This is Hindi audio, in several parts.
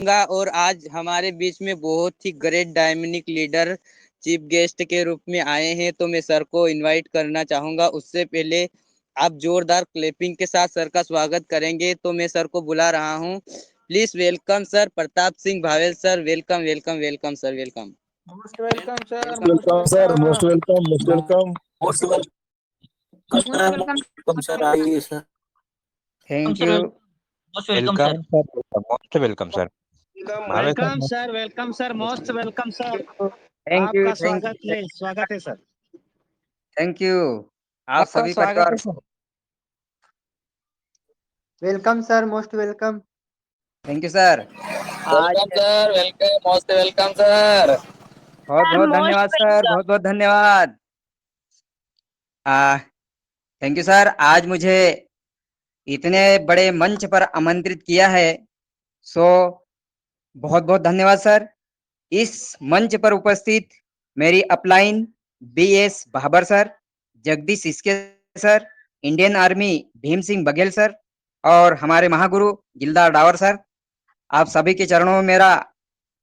और आज हमारे बीच में बहुत ही great dynamic leader chief guest के रूप में आए हैं, तो मैं सर को इनवाइट करना चाहूंगा। उससे पहले आप जोरदार क्लैपिंग के साथ सर का स्वागत करेंगे, तो मैं सर को बुला रहा हूं। Please welcome sir Pratap Singh Bhavel sir. Welcome welcome welcome sir, welcome. Most welcome sir, most welcome sir, most welcome, most welcome, most welcome sir. आइए sir. Thank you. Most welcome sir. Most welcome sir. Welcome sir, welcome sir, most welcome sir. Thank you, आपका थैंक यू, स्वागत है सर। Thank you. आप आपका सभी स्वागत परिवार है sir. Welcome sir, most welcome. Thank you sir. आज welcome sir, welcome, most welcome sir. बहुत बहुत धन्यवाद सर, बहुत बहुत धन्यवाद। Thank you sir. आज मुझे इतने बड़े मंच पर आमंत्रित किया है, सो बहुत बहुत धन्यवाद सर। इस मंच पर उपस्थित मेरी upline BS Bhabar sir, Jagdish इसके sir, Indian army Bhim Singh Baghel sir और हमारे महागुरु गिलदार डावर सर, आप सभी के चरणों में मेरा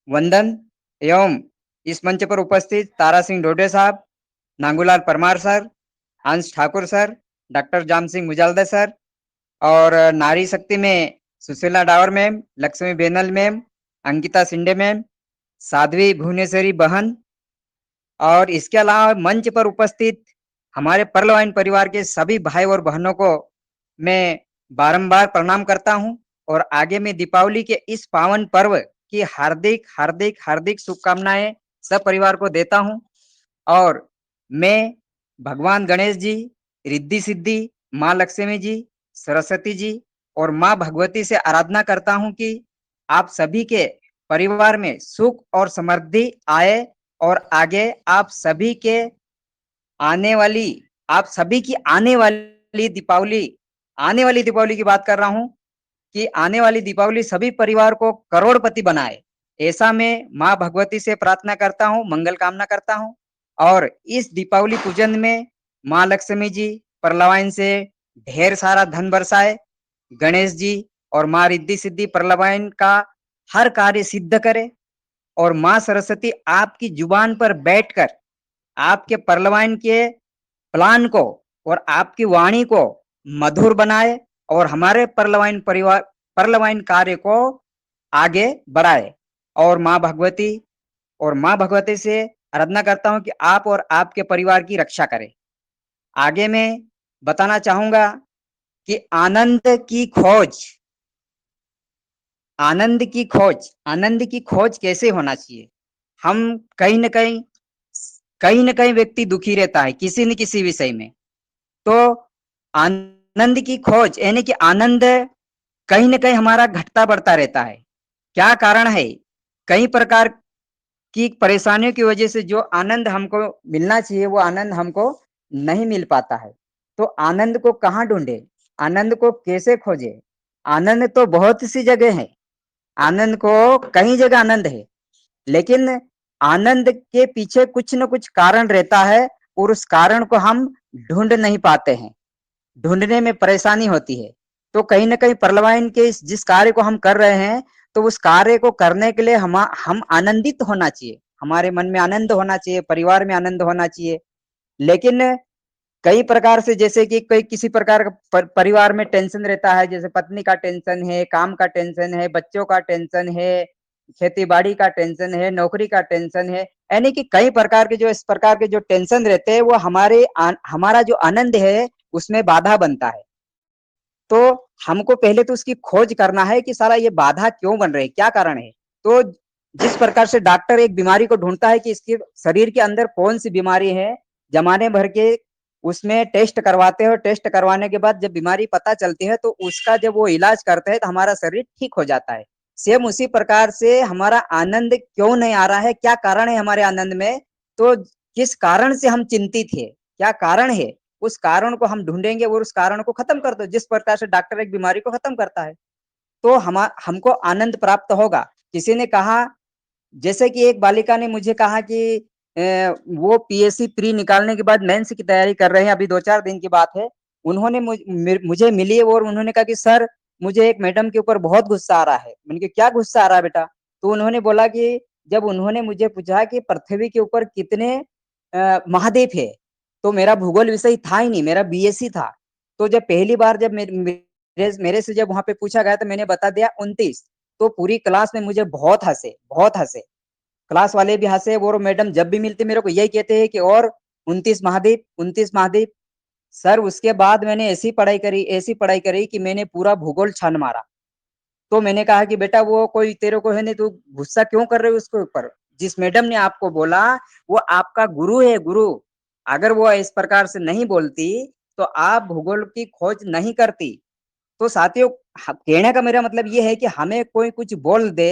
वंदन। एवं इस मंच पर उपस्थित तारा सिंह डोडे साहब, नांगूलाल Parmar sir, Hans Thakur sir, doctor Jam Singh Mujalda sir और नारी शक्ति में Sushila Dawar ma'am, Laxmi Benal ma'am, Ankita Shinde ma'am, Sadhvi Bhuvaneshwari बहन और इसके अलावा मंच पर उपस्थित हमारे पर्लवाइन परिवार के सभी भाई और बहनों को मैं बारंबार प्रणाम करता हूं और आगे में दीपावली के इस पावन पर्व की हार्दिक हार्दिक हार्दिक शुभकामनाएं सब परिवार को देता हूं। और मैं भगवान गणेश जी, रिद्धि सिद्धि, माँ लक्ष्मी जी, सरस्वती जी और माँ भगवती से आराधना करता हूं कि आप सभी के परिवार में सुख और समृद्धि आए और आगे आप सभी के आने वाली आप सभी की आने वाली दीपावली की बात कर रहा हूं कि आने वाली दीपावली सभी परिवार को करोड़पति बनाए, ऐसा मैं माँ भगवती से प्रार्थना करता हूँ, मंगल कामना करता हूँ। और इस दीपावली पूजन में माँ लक्ष्मी जी परलवाइन से ढेर सारा धन बरसाए, गणेश जी और माँ रिद्धि सिद्धि परलवाइन का हर कार्य सिद्ध करे और माँ सरस्वती आपकी जुबान पर बैठकर आपके परलवाइन के प्लान को और आपकी वाणी को मधुर बनाए और हमारे परलवाइन कार्य को आगे बढ़ाए। और माँ भगवती से आराधना करता हूं कि आप और आपके परिवार की रक्षा करें। आगे मैं बताना चाहूंगा कि आनंद की खोज कैसे होना चाहिए। हम कहीं न कहीं व्यक्ति दुखी रहता है किसी न किसी विषय में, तो आनंद की खोज यानी कि आनंद कहीं न कहीं हमारा घटता बढ़ता रहता है। क्या कारण है? कई प्रकार की परेशानियों की वजह से जो आनंद हमको मिलना चाहिए वो आनंद हमको नहीं मिल पाता है। तो आनंद को कहाँ ढूंढे, आनंद को कैसे खोजे? आनंद तो बहुत सी जगह है, आनंद को कई जगह आनंद है, लेकिन आनंद के पीछे कुछ न कुछ कारण रहता है और उस कारण को हम ढूंढ नहीं पाते हैं, ढूंढने में परेशानी होती है। तो कहीं न कहीं परलवाइन के जिस कार्य को हम कर रहे हैं, तो उस कार्य को करने के लिए हम आनंदित होना चाहिए, हमारे मन में आनंद होना चाहिए, परिवार में आनंद होना चाहिए। लेकिन कई प्रकार से जैसे कि कोई किसी प्रकार का परिवार में टेंशन रहता है, जैसे पत्नी का टेंशन है, काम का टेंशन है, बच्चों का टेंशन है, खेती बाड़ी का टेंशन है, नौकरी का टेंशन है, यानी कि कई प्रकार के जो इस प्रकार के जो टेंशन रहते हैं वो हमारा जो आनंद है उसमें बाधा बनता है। तो हमको पहले तो उसकी खोज करना है कि साला ये बाधा क्यों बन रहे हैं, क्या कारण है। तो जिस प्रकार से डॉक्टर एक बीमारी को ढूंढता है कि इसके शरीर के अंदर कौन सी बीमारी है, जमाने भर के उसमें टेस्ट करवाते हैं और टेस्ट करवाने के बाद जब बीमारी पता चलती है तो उसका जब वो इलाज करते हैं तो हमारा शरीर ठीक हो जाता है। सेम उसी प्रकार से हमारा आनंद क्यों नहीं आ रहा है, क्या कारण है हमारे आनंद में, तो किस कारण से हम चिंतित है, क्या कारण है, उस कारण को हम ढूंढेंगे और उस कारण को खत्म कर दो। जिस प्रकार से डॉक्टर एक बीमारी को खत्म करता है तो हमको आनंद प्राप्त होगा। किसी ने कहा, जैसे कि एक बालिका ने मुझे कहा कि वो पीएससी प्री निकालने के बाद मेंस की तैयारी कर रहे हैं, अभी 2-4 दिन की बात है। उन्होंने मुझे मिली और उन्होंने कहा कि सर मुझे एक मैडम के ऊपर बहुत गुस्सा आ रहा है। मैंने कहा क्या गुस्सा आ रहा है बेटा? तो उन्होंने बोला कि जब उन्होंने मुझे पूछा कि पृथ्वी के ऊपर कितने महाद्वीप है, तो मेरा भूगोल विषय था ही नहीं, मेरा बीएससी था। तो जब पहली बार जब मेरे से जब वहाँ पे पूछा गया तो मैंने बता दिया 29। तो पूरी क्लास में मुझे बहुत हँसे, बहुत हँसे। क्लास वाले भी हँसे और मैडम जब भी मिलते मेरे को यही कहते हैं कि और 29 महाद्वीप, 29 महाद्वीप। सर उसके बाद मैंने ऐसी पढ़ाई करी कि मैंने पूरा भूगोल छान मारा। तो मैंने कहा कि बेटा वो कोई तेरे को है नहीं, तू गुस्सा क्यों कर रहे हो उसके ऊपर? जिस मैडम ने आपको बोला वो आपका गुरु है, गुरु। अगर वो इस प्रकार से नहीं बोलती तो आप भूगोल की खोज नहीं करती। तो साथियों, कहने का मेरा मतलब ये है कि हमें कोई कुछ बोल दे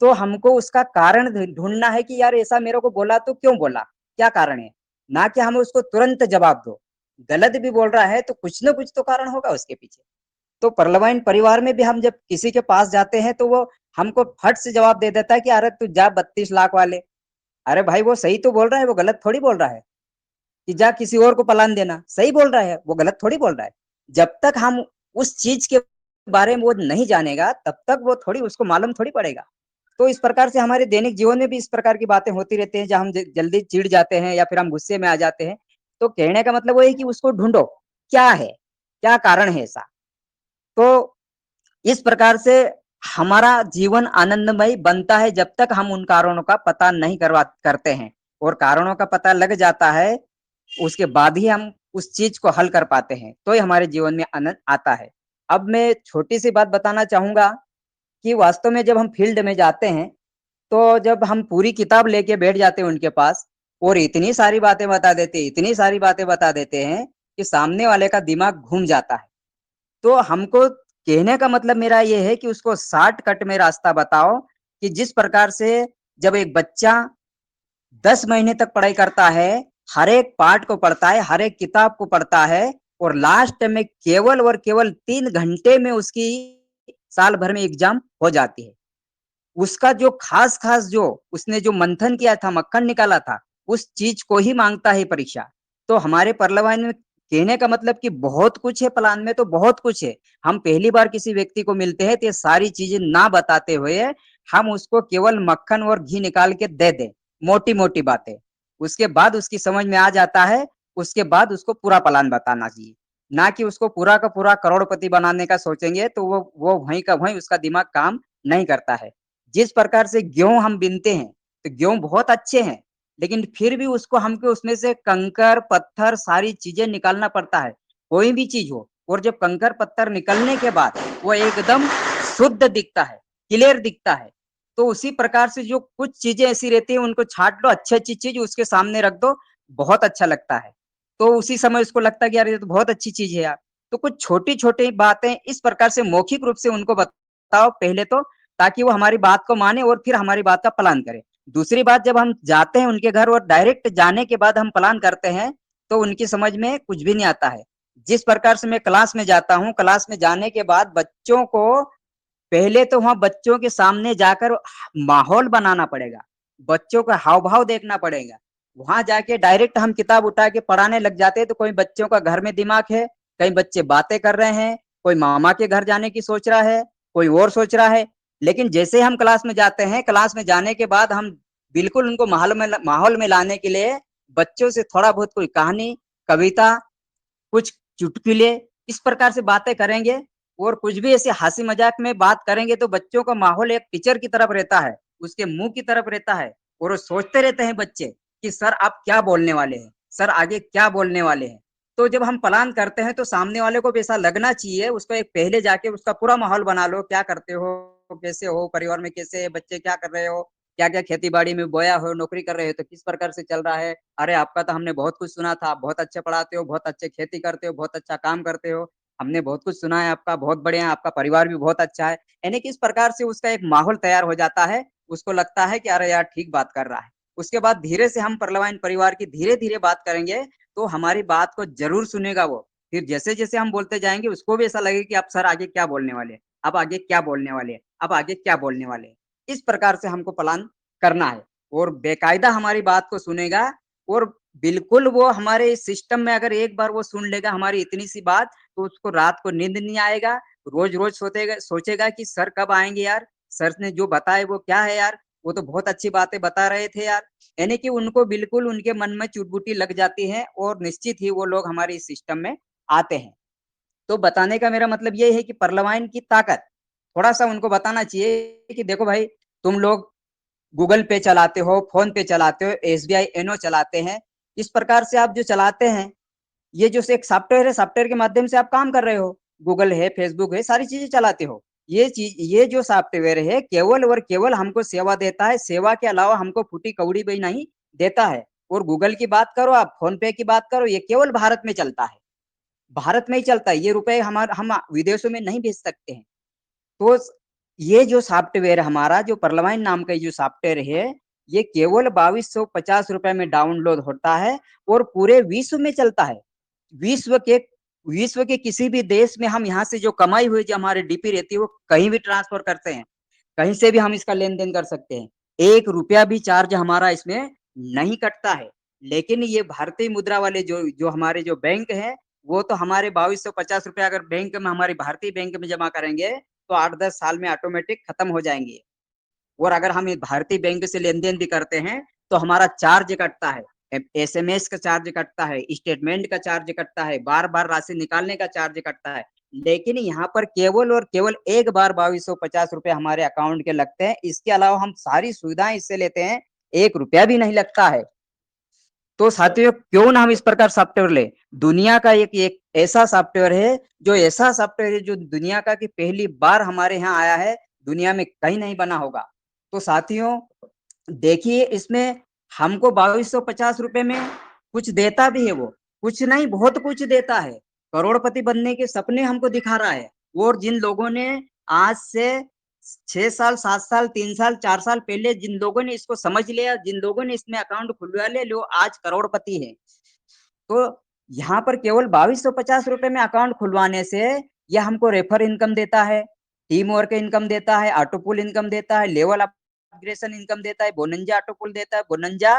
तो हमको उसका कारण ढूंढना है कि यार ऐसा मेरे को बोला तो क्यों बोला, क्या कारण है, ना कि हमें उसको तुरंत जवाब दो। गलत भी बोल रहा है तो कुछ ना कुछ तो कारण होगा उसके पीछे। तो परलवाइन परिवार में भी हम जब किसी के पास जाते हैं तो वो हमको फट से जवाब दे देता है कि अरे तू जा 32 लाख वाले। अरे भाई वो सही तो बोल रहा है, वो गलत थोड़ी बोल रहा है। कि जा किसी और को पलान देना, सही बोल रहा है, वो गलत थोड़ी बोल रहा है। जब तक हम उस चीज के बारे में वो नहीं जानेगा तब तक वो थोड़ी उसको मालूम थोड़ी पड़ेगा। तो इस प्रकार से हमारे दैनिक जीवन में भी इस प्रकार की बातें होती रहती हैं जहाँ हम जल्दी चिढ़ जाते हैं या फिर हम गुस्से में आ जाते हैं। तो कहने का मतलब वो है कि उसको ढूंढो, क्या है, क्या कारण है ऐसा। तो इस प्रकार से हमारा जीवन आनंदमय बनता है जब तक हम उन कारणों का पता नहीं करते हैं। और कारणों का पता लग जाता है उसके बाद ही हम उस चीज को हल कर पाते हैं, तो ही हमारे जीवन में आनंद आता है। अब मैं छोटी सी बात बताना चाहूंगा कि वास्तव में जब हम फील्ड में जाते हैं तो जब हम पूरी किताब लेके बैठ जाते हैं उनके पास और इतनी सारी बातें बता देते हैं, इतनी सारी बातें बता देते हैं कि सामने वाले का दिमाग घूम जाता है। तो हमको कहने का मतलब मेरा ये है कि उसको शॉर्टकट में रास्ता बताओ कि जिस प्रकार से जब एक बच्चा 10 महीने तक पढ़ाई करता है, हर एक पार्ट को पढ़ता है, हर एक किताब को पढ़ता है और लास्ट में केवल और केवल 3 घंटे में उसकी साल भर में एग्जाम हो जाती है। उसका जो खास-खास जो उसने जो मंथन किया था, मक्खन निकाला था, उस चीज़ को ही माँगता है परीक्षा। तो हमारे पर्यावरण में कहने का मतलब कि बहुत कुछ है, प्लान में तो बहुत कुछ है। हम पहली बार किसी व्यक्ति को मिलते हैं तो ये सारी चीज़ें ना बताते हुए हम उसको केवल मक्खन और घी निकाल के दे दें, मोटी-मोटी बातें। उसके बाद उसकी समझ में आ जाता है, उसके बाद उसको पूरा प्लान बताना चाहिए। ना कि उसको पूरा का पूरा करोड़पति बनाने का सोचेंगे तो वो वहीं का वहीं उसका दिमाग काम नहीं करता है। जिस प्रकार से गेहूँ हम बीनते हैं, तो गेहूँ बहुत अच्छे हैं, लेकिन फिर भी उसको हमको उसमें से कंकर, पत्थर सारी चीज़ें निकालना पड़ता है, कोई भी चीज़ हो। और जब कंकर, पत्थर निकलने के बाद वो एकदम शुद्ध दिखता है, क्लियर दिखता है। तो उसी प्रकार से जो कुछ चीज़ें ऐसी रहती हैं उनको छाँट लो, अच्छी-अच्छी चीज़ उसके सामने रख दो, बहुत अच्छा लगता है। तो उसी समय उसको लगता है कि यार ये तो बहुत अच्छी चीज़ है यार। तो कुछ छोटी-छोटी बातें इस प्रकार से मौखिक रूप से उनको बताओ पहले तो, ताकि वो हमारी बात को माने और फिर हमारी बात का पालन करे। दूसरी बात, जब हम जाते हैं उनके घर और डायरेक्ट जाने के बाद हम प्लान करते हैं, तो उनकी समझ में कुछ भी नहीं आता है। जिस प्रकार से मैं क्लास में जाता हूँ, क्लास में जाने के बाद बच्चों को पहले तो वहाँ बच्चों के सामने जाकर माहौल बनाना पड़ेगा, बच्चों का हाव-भाव देखना पड़ेगा। वहाँ जाके डायरेक्ट हम किताब उठा के पढ़ाने लग जाते हैं तो कोई बच्चों का घर में दिमाग है, कई बच्चे बातें कर रहे हैं, कोई मामा के घर जाने की सोच रहा है, कोई और सोच रहा है। लेकिन जैसे हम क्लास में जाते हैं, क्लास में जाने के बाद हम बिल्कुल उनको माहौल में लाने के लिए बच्चों से थोड़ा बहुत कोई कहानी, कविता, कुछ चुटकुले इस प्रकार से बातें करेंगे और कुछ भी ऐसे हँसी मज़ाक में बात करेंगे तो बच्चों का माहौल एक टीचर की तरफ रहता है, उसके मुँह की तरफ रहता है और वो सोचते रहते हैं बच्चे कि सर आप क्या बोलने वाले हैं? सर आगे क्या बोलने वाले हैं? तो जब हम प्लान करते हैं तो सामने वाले को भी ऐसा लगना चाहिए, उसको एक पहले जाके उसका पूरा माहौल बना लो, क्या करते हो? कैसे हो? परिवार में कैसे है? बच्चे क्या कर रहे हो? क्या-क्या खेती-बाड़ी में बोया हो? नौकरी कर रहे हो तो किस प्रकार से चल रहा है? अरे आपका तो हमने बहुत कुछ सुना था, आप बहुत अच्छे पढ़ाते हो, बहुत अच्छे खेती करते हो, बहुत अच्छा काम करते हो। हमने बहुत कुछ सुना है आपका, बहुत बढ़िया, आपका परिवार भी बहुत अच्छा है। यानी कि इस प्रकार से उसका एक माहौल तैयार हो जाता है, उसको लगता है कि अरे यार ठीक बात कर रहा है। उसके बाद धीरे से हम पर्यावरण परिवार की धीरे-धीरे बात करेंगे, तो हमारी बात को ज़रूर सुनेगा वो। फिर जैसे-जैसे हम बोलते जाएँगे उसको भी ऐसा लगेगा कि अब सर आगे क्या बोलने वाले हैं? अब आगे क्या बोलने वाले हैं? अब आगे क्या बोलने वाले हैं? इस प्रकार से हमको प्लान करना है और बेकायदा हमारी बात को सुनेगा और बिल्कुल वो हमारे सिस्टम में अगर एक बार वो सुन लेगा हमारी इतनी सी बात, तो उसको रात को नींद नहीं आएगा रोज रोज सोचेगा कि सर कब आएंगे यार, सर ने जो बताए वो क्या है यार, वो तो बहुत अच्छी बातें बता रहे थे यार। यानी कि उनको बिल्कुल उनके मन में चुटपुटी लग जाती है और निश्चित ही वो लोग हमारे इस सिस्टम में आते हैं। तो बताने का मेरा मतलब ये है कि पार्लियामेंट की ताकत थोड़ा सा उनको बताना चाहिए कि देखो भाई, तुम लोग गूगल पे चलाते हो, फोन पे चलाते हो, एसबीआई एनो चलाते हैं, इस प्रकार से आप जो चलाते हैं, ये जो एक सॉफ्टवेयर है, सॉफ्टवेयर के माध्यम से आप काम कर रहे हो, गूगल है, फेसबुक है, सारी चीजें चलाते हो। ये जो सॉफ्टवेयर है केवल और केवल हमको सेवा देता है, सेवा के अलावा हमको फूटी कौड़ी भी नहीं देता है। और गूगल की बात करो, आप फोन पे की बात करो, ये केवल भारत में चलता है, भारत में ही चलता है। ये रुपए हम विदेशों में नहीं भेज सकते हैं। तो ये जो सॉफ्टवेयर हमारा जो पार्लियामेंट नाम का जो सॉफ्टवेयर है, ये केवल 2250 रुपए में डाउनलोड होता है और पूरे विश्व में चलता है। विश्व के विश्व के किसी भी देश में हम यहाँ से जो कमाई हुई जो हमारी डीपी रहती है वो कहीं भी ट्रांसफर करते हैं, कहीं से भी हम इसका लेन देन कर सकते हैं, 1 रुपया भी चार्ज हमारा इसमें नहीं कटता है। लेकिन ये भारतीय मुद्रा वाले जो जो हमारे जो बैंक है, वो तो हमारे 2250 रुपए अगर बैंक में हमारी भारतीय बैंक में जमा करेंगे तो 8-10 साल में ऑटोमेटिक खत्म हो जाएंगे। और अगर हम भारतीय बैंक से लेन देन भी करते हैं तो हमारा चार्ज कटता है, एसएमएस का चार्ज कटता है, स्टेटमेंट का चार्ज कटता है, बार बार राशि निकालने का चार्ज कटता है। लेकिन यहाँ पर केवल और केवल एक बार 2250 रुपए हमारे अकाउंट के लगते हैं, इसके अलावा हम सारी सुविधाएं इससे लेते हैं, 1 रुपया भी नहीं लगता है। तो साथियों, क्यों ना हम इस प्रकार सॉफ्टवेयर ले, दुनिया का एक ऐसा सॉफ्टवेयर है, जो ऐसा सॉफ्टवेयर है जो दुनिया का की पहली बार हमारे यहाँ आया है, दुनिया में कहीं नहीं बना होगा। तो साथियों देखिए, इसमें हमको 2250 रुपए में कुछ देता भी है वो, कुछ नहीं बहुत कुछ देता है, करोड़पति बनने के सपने हमको दिखा रहा है। और जिन लोगों ने आज से 6 साल 7 साल 3 साल 4 साल पहले जिन लोगों ने इसको समझ लिया, जिन लोगों ने इसमें अकाउंट खुलवा ले लो, आज करोड़पति है। तो यहाँ पर केवल 2250 रुपए में अकाउंट खुलवाने से यह हमको रेफर इनकम देता है, टीम वर्क इनकम देता है, ऑटोपुल इनकम देता है, लेवल अपग्रेडेशन इनकम देता है, बोनंजा ऑटोपुल देता है, बोनंजा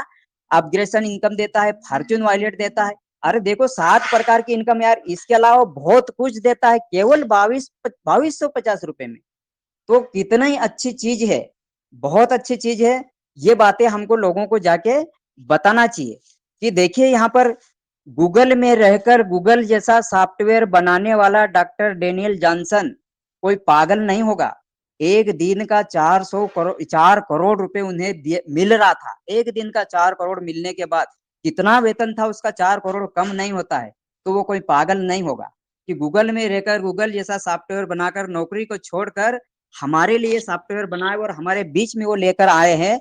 अपग्रेडेशन इनकम देता है, फॉर्च्यून वॉलेट देता है। अरे देखो 7 प्रकार की इनकम यार, इसके अलावा बहुत कुछ देता है केवल 2250 रुपए में। तो कितना ही अच्छी चीज है, बहुत अच्छी चीज है। ये बातें हमको लोगों को जाके बताना चाहिए कि देखिए यहाँ पर गूगल में रहकर गूगल जैसा सॉफ्टवेयर बनाने वाला डॉक्टर डेनियल जॉनसन कोई पागल नहीं होगा। एक दिन का 4 करोड़ रुपए उन्हें मिल रहा था, एक दिन का 4 करोड़ मिलने के बाद कितना वेतन था उसका, 4 करोड़ कम नहीं होता है। तो वो कोई पागल नहीं होगा कि गूगल में रहकर गूगल जैसा सॉफ्टवेयर बनाकर नौकरी को छोड़कर हमारे लिए सॉफ्टवेयर बनाए और हमारे बीच में वो लेकर आए हैं।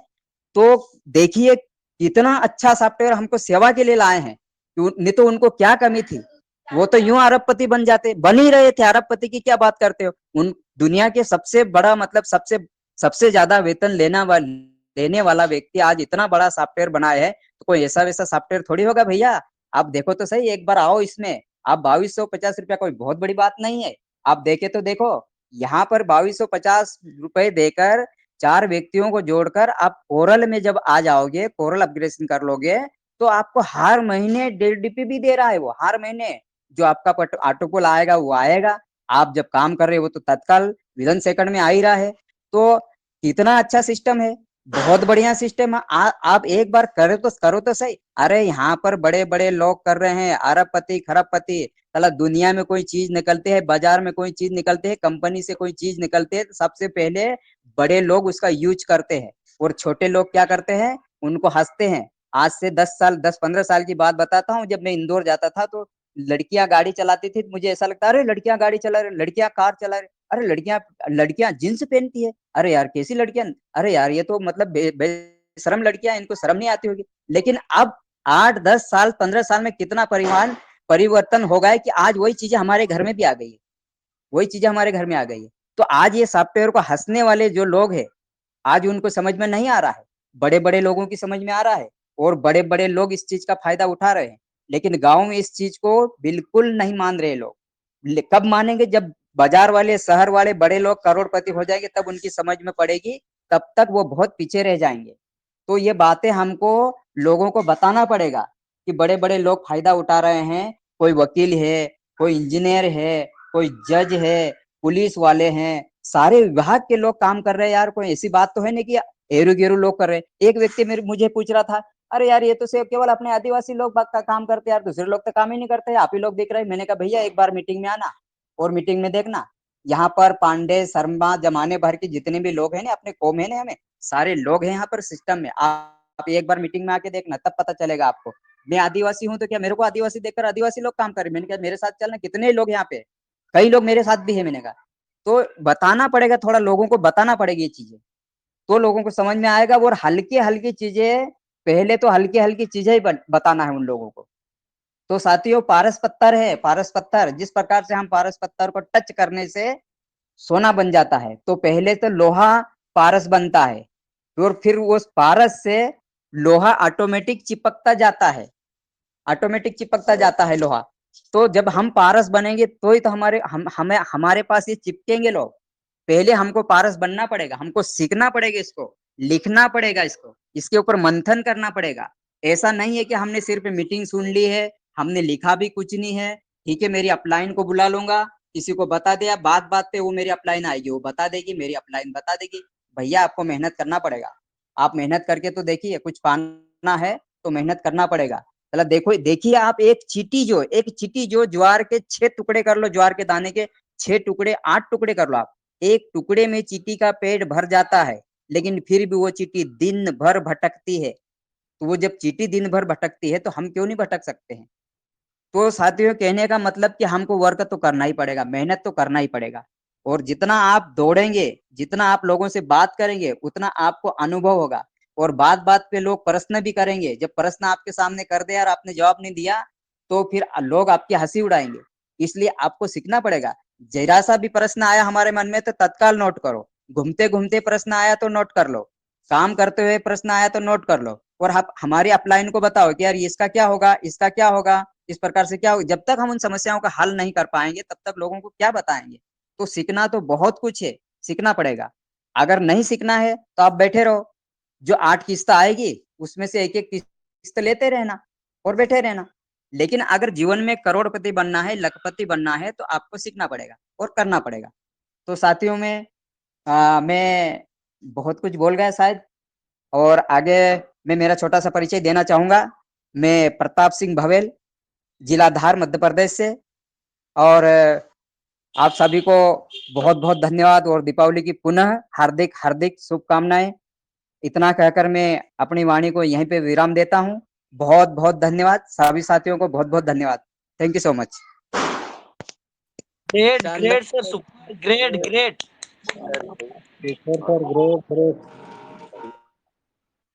तो देखिए कितना अच्छा सॉफ्टवेयर हमको सेवा के लिए लाए हैं, नहीं तो उनको क्या कमी थी, वो तो यूं अरबपति बन जाते, बन ही रहे थे, अरबपति की क्या बात करते हो। उन दुनिया के सबसे बड़ा मतलब सबसे सबसे ज्यादा वेतन लेने वाला व्यक्ति आज इतना बड़ा सॉफ्टवेयर बनाया है, तो कोई ऐसा वैसा सॉफ्टवेयर थोड़ी होगा भैया। आप देखो तो सही, एक बार आओ इसमें, आप 2250 रुपया कोई बहुत बड़ी बात नहीं है। आप देखे तो देखो, यहाँ पर 2250 रुपए देकर 4 व्यक्तियों को जोड़कर आप कोरल में जब आ जाओगे, कोरल अपग्रेडेशन कर लोगे, तो आपको हर महीने 1.5 DP भी दे रहा है वो, हर महीने जो आपका ऑटोपुल आएगा वो आएगा। आप जब काम कर रहे हो तो तत्काल विदिन सेकंड में आ ही रहा है। तो कितना अच्छा सिस्टम है, बहुत बढ़िया सिस्टम है। आप एक बार करो तो सही। अरे यहाँ पर बड़े बड़े लोग कर रहे हैं, अरबपति खरबपति, साला दुनिया में कोई चीज निकलते है, बाजार में कोई चीज निकलते है, कंपनी से कोई चीज निकलते है, तो सबसे पहले बड़े लोग उसका यूज करते हैं और छोटे लोग क्या करते हैं, उनको हंसते हैं। आज से 10 15 साल की बात बताता हूँ, जब मैं इंदौर जाता था तो लड़कियां गाड़ी चलाती थी, मुझे ऐसा लगता अरे लड़कियां गाड़ी चला रही, लड़कियां कार चला रही, अरे लड़कियां लड़कियां जींस पहनती है, अरे यार कैसी लड़कियां, अरे यार ये तो मतलब बेशरम लड़कियां, इनको शर्म नहीं आती होगी। लेकिन अब 8 10 साल 15 साल में कितना परिवर्तन हो गया है कि आज वही चीजें हमारे घर में भी आ गई है, वही चीजें हमारे घर में आ गई है। तो आज ये सॉफ्टवेयर को हंसने वाले जो लोग हैं, आज उनको समझ में नहीं आ रहा है, बड़े बड़े लोगों की समझ में आ रहा है और बड़े बड़े लोग इस चीज का फायदा उठा रहे हैं। लेकिन गांव में इस चीज को बिल्कुल नहीं मान रहे लोग। कब मानेंगे, जब बाजार वाले शहर वाले बड़े लोग करोड़पति हो जाएंगे तब उनकी समझ में पड़ेगी, तब तक वो बहुत पीछे रह जाएंगे। तो ये बातें हमको लोगों को बताना पड़ेगा कि बड़े बड़े लोग फायदा उठा रहे हैं, कोई वकील है, कोई इंजीनियर है, कोई जज है, पुलिस वाले हैं, सारे विभाग के लोग काम कर रहे हैं यार। कोई ऐसी बात तो है नहीं कि एरू गेरू लोग कर रहे हैं। एक व्यक्ति मुझे पूछ रहा था, अरे यार ये तो सिर्फ केवल अपने आदिवासी लोग बाग का काम करते हैं यार, दूसरे लोग तो काम ही नहीं करते, आप ही लोग दिख रहे हैं। मैंने कहा भैया एक बार मीटिंग में आना और मीटिंग में देखना, यहाँ पर पांडे शर्मा जमाने भर के जितने भी लोग हैं ना, अपने कौम है ना, हमें सारे लोग हैं यहाँ पर सिस्टम में। आप एक बार मीटिंग में आके देखना, तब पता चलेगा आपको। मैं आदिवासी हूँ तो क्या मेरे को आदिवासी देखकर आदिवासी लोग काम करे? मैंने कहा मेरे साथ चलना, कितने लोग यहाँ पे, कई लोग मेरे साथ भी है। मैंने कहा तो बताना पड़ेगा, थोड़ा लोगों को बताना पड़ेगी ये चीजें, तो लोगों को समझ में आएगा। और हल्की हल्की चीजें, पहले तो हल्की हल्की चीजें ही बताना है उन लोगों को। तो साथियों, पारस पत्थर है, पारस पत्थर जिस प्रकार से हम पारस पत्थर को टच करने से सोना बन जाता है, तो पहले तो लोहा पारस बनता है, और फिर उस पारस से लोहा ऑटोमेटिक चिपकता जाता है, ऑटोमेटिक चिपकता जाता है लोहा। तो जब हम पारस बनेंगे तो ही तो हमें हमारे पास ये चिपकेंगे लोग। पहले हमको पारस बनना पड़ेगा, हमको सीखना पड़ेगा, इसको लिखना पड़ेगा, इसको इसके ऊपर मंथन करना पड़ेगा। ऐसा नहीं है कि हमने सिर्फ मीटिंग सुन ली है, हमने लिखा भी कुछ नहीं है। ठीक है, मेरी अपलाइन को बुला लूंगा, किसी को बता दिया, बात बात पे वो मेरी अपलाइन आएगी, वो बता देगी, मेरी अपलाइन बता देगी। भैया आपको मेहनत करना पड़ेगा, आप मेहनत करके तो देखिए, कुछ पाना है तो मेहनत करना पड़ेगा। मतलब देखो, देखिए आप, एक चीटी जो ज्वार के 6 टुकड़े कर लो, ज्वार के दाने के 6 टुकड़े, 8 टुकड़े कर लो आप, एक टुकड़े में चीटी का पेट भर जाता है, लेकिन फिर भी वो चीटी दिन भर भटकती है। तो वो जब चीटी दिन भर भटकती है तो हम क्यों नहीं भटक सकते हैं? तो साथियों, कहने का मतलब कि हमको वर्क तो करना ही पड़ेगा, मेहनत तो करना ही पड़ेगा। और जितना आप दौड़ेंगे, जितना आप लोगों से बात करेंगे, उतना आपको अनुभव होगा। और बात बात पे लोग प्रश्न भी करेंगे, जब प्रश्न आपके सामने कर दे और आपने जवाब नहीं दिया, तो फिर लोग आपकी हंसी उड़ाएंगे। इसलिए आपको सीखना पड़ेगा। जरा सा भी प्रश्न आया हमारे मन में तो तत्काल नोट करो, घूमते घूमते प्रश्न आया तो नोट कर लो, काम करते हुए प्रश्न आया तो नोट कर लो। और हमारी अपलाइन को बताओ कि यार इसका क्या होगा, इसका क्या होगा, इस प्रकार से क्या होगा। जब तक हम उन समस्याओं का हल नहीं कर पाएंगे, तब तक लोगों को क्या बताएंगे? तो सीखना तो बहुत कुछ है, सीखना पड़ेगा। अगर नहीं सीखना है तो आप बैठे रहो, जो 8 किस्त आएगी उसमें से एक एक किस्त लेते रहना और बैठे रहना। लेकिन अगर जीवन में करोड़पति बनना है, लखपति बनना है, तो आपको सीखना पड़ेगा और करना पड़ेगा। तो साथियों में मैं बहुत कुछ बोल गया शायद, और आगे मैं मेरा छोटा सा परिचय देना चाहूंगा। मैं प्रताप सिंह भवेल, जिला धार, मध्य प्रदेश से। और आप सभी को बहुत बहुत धन्यवाद, और दीपावली की पुनः हार्दिक हार्दिक शुभकामनाएं। इतना कहकर मैं अपनी वाणी को यहीं पे विराम देता हूं। बहुत बहुत धन्यवाद, सभी साथियों को बहुत बहुत धन्यवाद। Thank you so much. Great, great, sir. Super, great, great.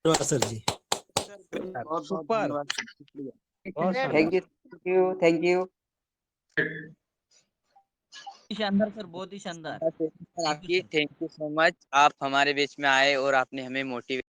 Sir ji. बहुत बहुत Super. धन्यवाद, शुक्रिया, बहुत Great. शानदार। Thank you, thank you. शानदार सर, बहुत ही शानदार। आपकी थैंक यू सो मच, आप हमारे बीच में आए और आपने हमें मोटिवेट